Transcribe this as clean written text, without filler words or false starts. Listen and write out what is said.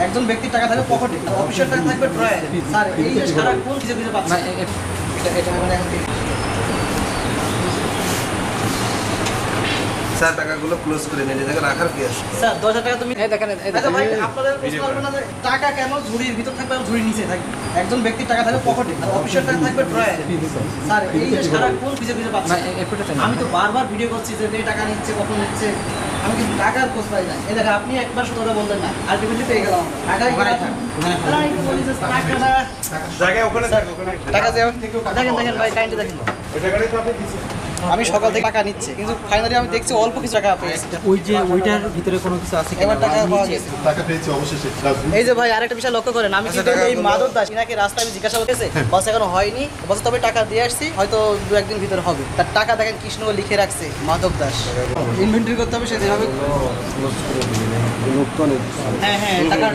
একজন ব্যক্তির টাকা থাকবে পকেটে, অফিসের টাকা থাকবে ড্রয়ারে। স্যার এই যে সারাক্ষণ কিছু কিছু পাচ্ছে এটা মানে স্যার টাকাগুলো ক্লোজ করে নিয়ে টাকা রাখার কি আছে? স্যার 10,000 টাকা তুমি দেখেন আচ্ছা ভাই আপনাদের প্রশ্ন করবে না যে টাকা কেন ঝুড়ির ভিতর থাকবে আর ঝুড়ির নিচে থাকবে? একজন ব্যক্তির টাকা থাকবে পকেটে, অফিসের টাকা থাকবে ড্রয়ারে। স্যার এই যে সারাক্ষণ কিছু কিছু পাচ্ছে আমি তো বারবার ভিডিও করছি যে এই টাকা নিচ্ছে কখন নিচ্ছে, আমি কিন্তু টাকার খোঁজ পাই না। এই দেখেন আপনি একবার সততা বললেন না, আলটিমেটলি পেয়ে গেলাম টাকা জায়গায় ওখানে টাকা দেখেন দেখেন ভাই কাইন্ডলি দেখেন আমি সকাল থেকে টাকা নিচ্ছে কিন্তু ফাইনালি আমি দেখছি অল্প কিছু টাকা পেয়েছি। ওই যে ওইটার ভিতরে কোনো কিছু আছে এবার টাকা পাওয়া গেছে। টাকা পেয়েছি অবশেষে। এই যে ভাই আরেকটা বিষয় লক্ষ্য করেন, আমি কিন্তু এই মাদক দাস ইনাকে রাস্তায় আমি জিজ্ঞাসা করতেছে বস এখনো হয়নি, বস তবে টাকা দিয়ে আসছি হয়তো 2-1 দিন ভিতরে হবে। তার টাকা দেখেন কৃষ্ণ লিখে রাখছে মাদক দাস। ইনভেন্টরি করতে হবে সেভাবে। হ্যাঁ হ্যাঁ টাকা